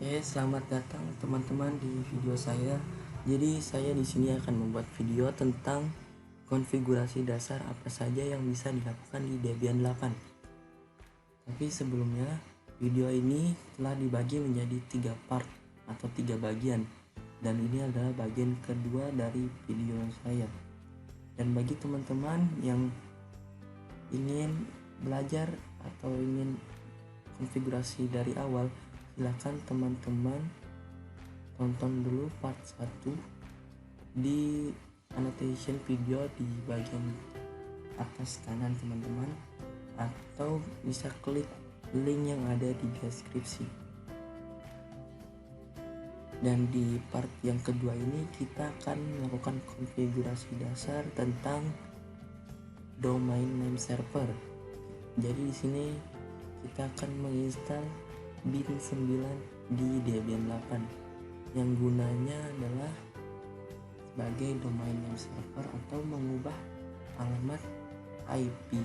Oke, selamat datang teman-teman di video saya. Jadi saya di sini akan membuat video tentang konfigurasi dasar apa saja yang bisa dilakukan di Debian 8. Tapi sebelumnya, video ini telah dibagi menjadi 3 part atau 3 bagian. Dan ini adalah bagian kedua dari video saya. Dan bagi teman-teman yang ingin belajar atau ingin konfigurasi dari awal, silakan teman-teman tonton dulu part 1 di annotation video di bagian atas kanan teman-teman, atau bisa klik link yang ada di deskripsi. Dan di part yang kedua ini kita akan melakukan konfigurasi dasar tentang domain name server. Jadi di sini kita akan menginstal bin 9 di Debian 8 yang gunanya adalah sebagai domain name server atau mengubah alamat IP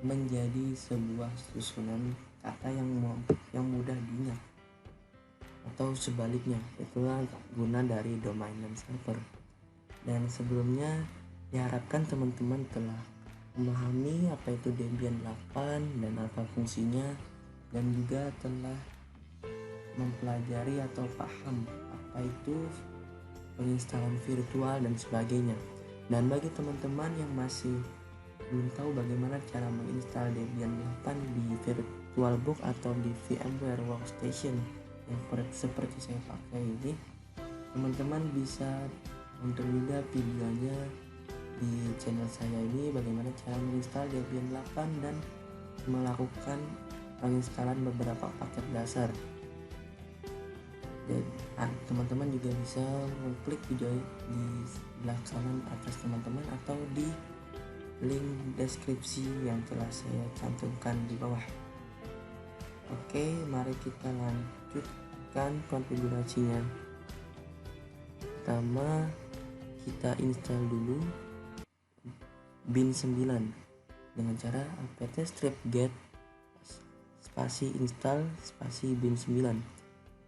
menjadi sebuah susunan kata yang mudah diingat, atau sebaliknya. Itulah guna dari domain name server. Dan sebelumnya diharapkan teman-teman telah memahami apa itu Debian 8 dan apa fungsinya, dan juga telah mempelajari atau paham apa itu penginstalan virtual dan sebagainya. Dan bagi teman-teman yang masih belum tahu bagaimana cara menginstal Debian 8 di VirtualBox atau di VMware Workstation yang seperti saya pakai ini, teman-teman bisa nonton juga videonya di channel saya ini, bagaimana cara menginstal Debian 8 dan melakukan penginstalan beberapa paket dasar. Dan teman-teman juga bisa mengklik video di sebelah kanan atas teman-teman atau di link deskripsi yang telah saya cantumkan di bawah. Oke, mari kita lanjutkan konfigurasinya. Pertama, kita install dulu bin 9 dengan cara apt-get spasi install spasi bin 9,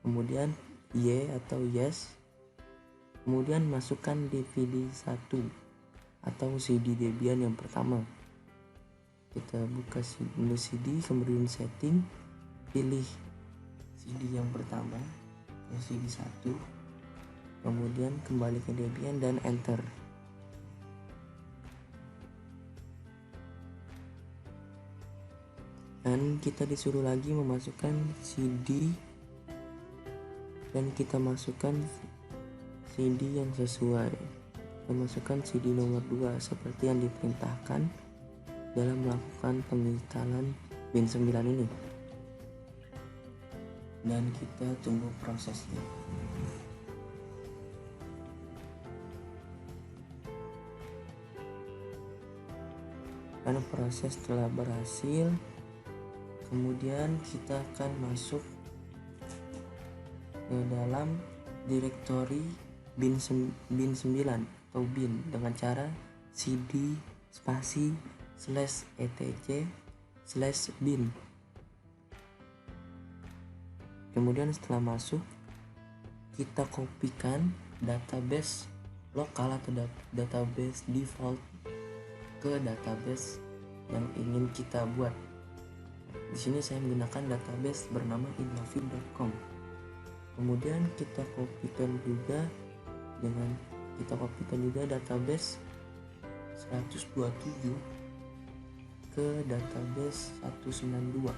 kemudian y atau yes, kemudian masukkan DVD 1 atau CD Debian yang pertama. Kita buka menu CD, kemudian setting, pilih CD yang pertama atau CD 1, kemudian kembali ke Debian dan enter. Dan kita disuruh lagi memasukkan CD, dan kita masukkan CD yang sesuai. Kita masukkan CD nomor 2 seperti yang diperintahkan dalam melakukan penginstalan bin 9 ini. Dan kita tunggu prosesnya. Karena proses telah berhasil, kemudian kita akan masuk ke dalam direktori bin 9 atau bin dengan cara cd spasi /etc/bin. Kemudian setelah masuk, kita kopikan database lokal atau database default ke database yang ingin kita buat. Di sini saya menggunakan database bernama idlofi.com. Kemudian kita kopikan juga database 127 ke database 192.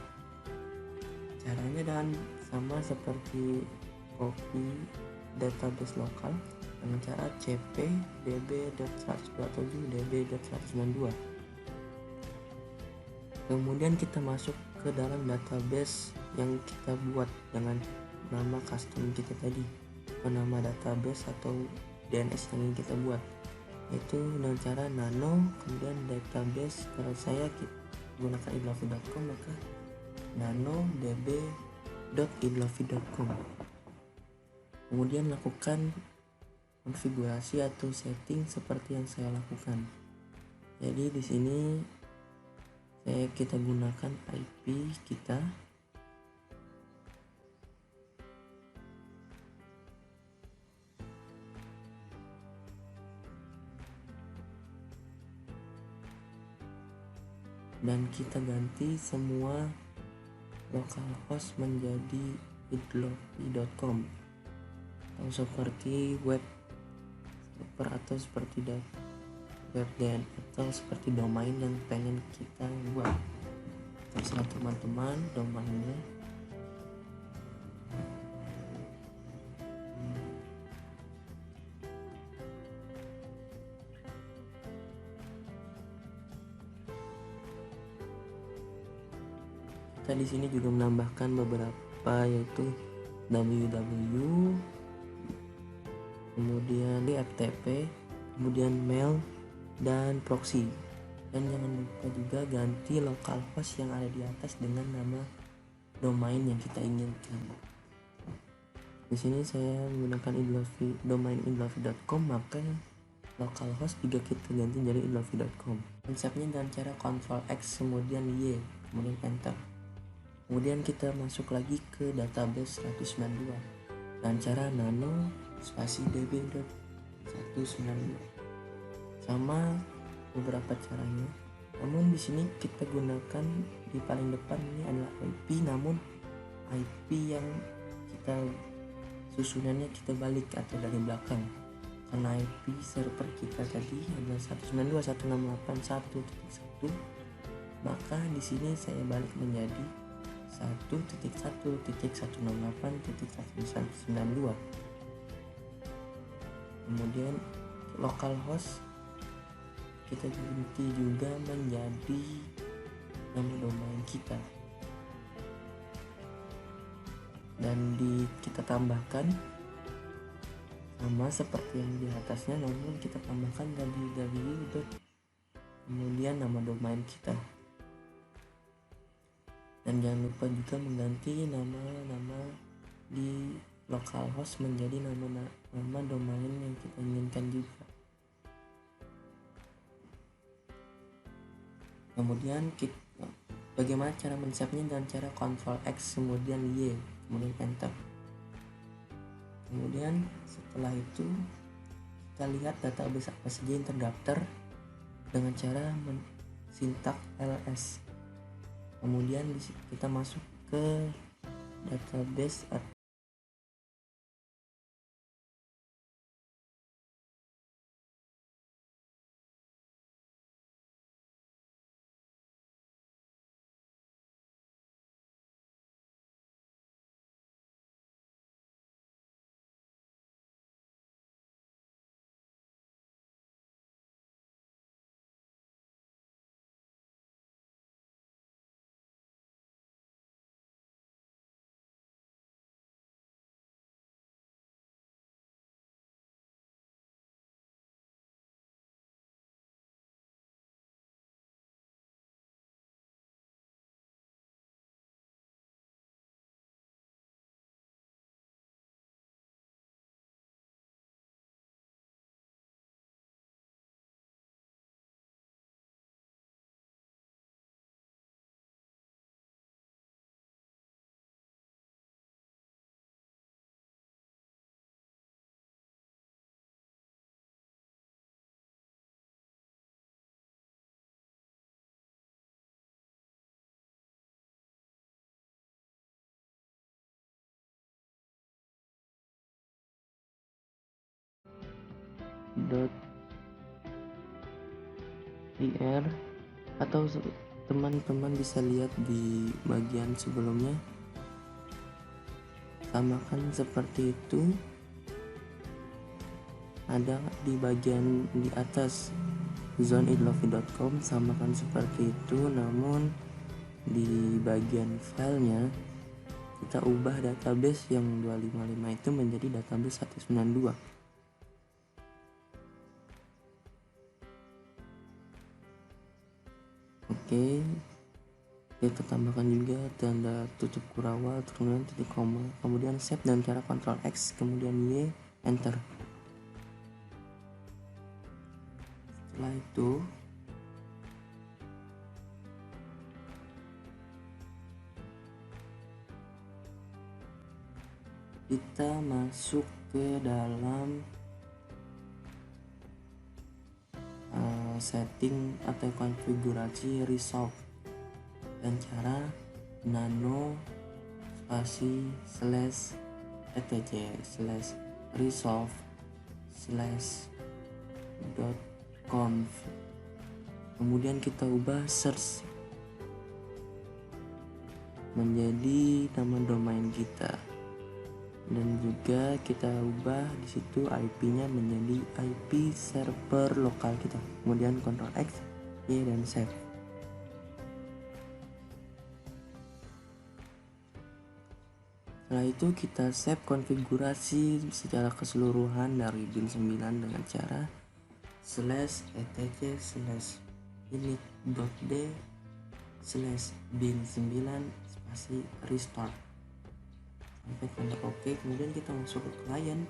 Caranya dan sama seperti copy database lokal dengan cara cp db.127 db.192. Kemudian kita masuk ke dalam database yang kita buat dengan nama custom kita tadi, nama database atau DNS yang ingin kita buat, yaitu dengan cara nano, kemudian database. Kalau saya gunakan idlofi.com, maka nano db.idlofi.com. Kemudian lakukan konfigurasi atau setting seperti yang saya lakukan. Jadi di sini kita gunakan IP kita dan kita ganti semua localhost menjadi idlofi.com atau seperti web server atau seperti web atau seperti domain yang pengen kita buat. Terserah teman-teman domainnya. Kita di sini juga menambahkan beberapa, yaitu www, kemudian FTP, kemudian mail dan proxy. Dan jangan lupa juga ganti localhost yang ada di atas dengan nama domain yang kita inginkan. Di sini saya menggunakan domain idlofi.com, maka localhost juga kita ganti jadi idlofi.com. Konsepnya dengan cara Ctrl X kemudian Y kemudian enter. Kemudian kita masuk lagi ke database 192 dengan cara nano spasi db.192 sama beberapa caranya. Namun di sini kita gunakan di paling depan ini adalah IP, namun IP yang kita susunannya kita balik atau dari belakang, karena IP server kita tadi adalah 192.168.1.1, maka di sini saya balik menjadi 1.1.168.1.192. Kemudian localhost kita ganti juga menjadi nama domain kita, dan kita tambahkan sama seperti yang di atasnya, namun kita tambahkan www. Kemudian nama domain kita. Dan jangan lupa juga mengganti nama-nama di localhost menjadi nama domain yang kita inginkan juga. Kemudian bagaimana cara men-save-nya dengan cara Ctrl X kemudian Y kemudian enter. Kemudian setelah itu kita lihat database apa saja yang terdaftar dengan cara sintak ls. Kemudian kita masuk ke database .ir atau teman-teman bisa lihat di bagian sebelumnya, samakan seperti itu. Ada di bagian di atas zoneidlofi.com, samakan seperti itu, namun di bagian filenya kita ubah database yang 255 itu menjadi database 192. Oke, kita tambahkan juga tanda tutup kurawal, kemudian titik koma, kemudian save dengan cara Ctrl X kemudian Y enter. Setelah itu kita masuk ke dalam setting atau konfigurasi resolve. dan cara nano spasi slash etc slash resolve slash dot conf. Kemudian kita ubah search menjadi nama domain kita, dan juga kita ubah di situ IP-nya menjadi IP server lokal kita. Kemudian Ctrl X, Y, dan save. Setelah itu kita save konfigurasi secara keseluruhan dari bin 9 dengan cara slash etc slash init.d slash bin 9 spasi restart sampai tanda OK. Kemudian kita masuk ke client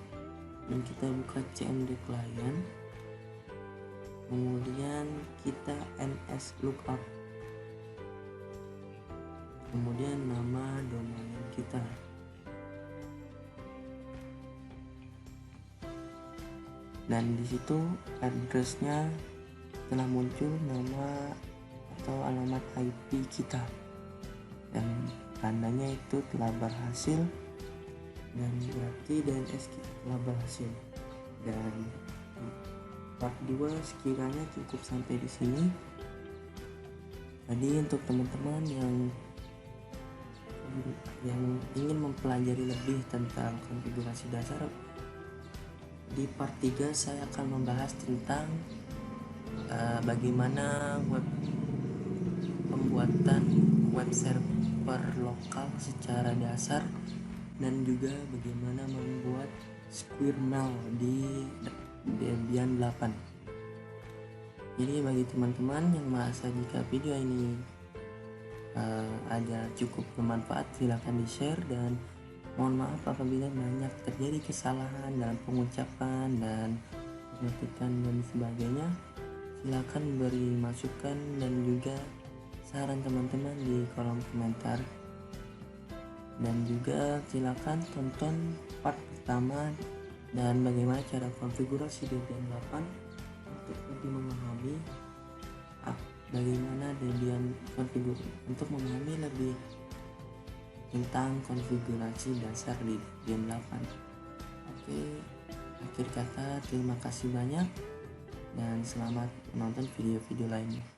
dan kita buka cmd client, kemudian kita ns lookup, kemudian nama domain kita, dan di situ addressnya telah muncul nama atau alamat IP kita, dan tandanya itu telah berhasil, dan berarti DNS kita telah berhasil. Dan part 2 sekiranya cukup sampai di sini. Tadi untuk teman-teman yang ingin mempelajari lebih tentang konfigurasi dasar, di part 3 saya akan membahas tentang bagaimana pembuatan web server lokal secara dasar, dan juga bagaimana membuat squirrel di Debian 8. Jadi bagi teman-teman yang merasa jika video ini ada cukup bermanfaat, silakan di-share, dan mohon maaf apabila banyak terjadi kesalahan dalam pengucapan dan pengetikan dan sebagainya. Silakan beri masukan dan juga saran teman-teman di kolom komentar, dan juga silakan tonton part pertama dan bagaimana cara konfigurasi Debian 8 untuk lebih memahami bagaimana Debian untuk memahami lebih tentang konfigurasi dasar di Debian 8. Oke, akhir kata terima kasih banyak dan selamat menonton video-video lainnya.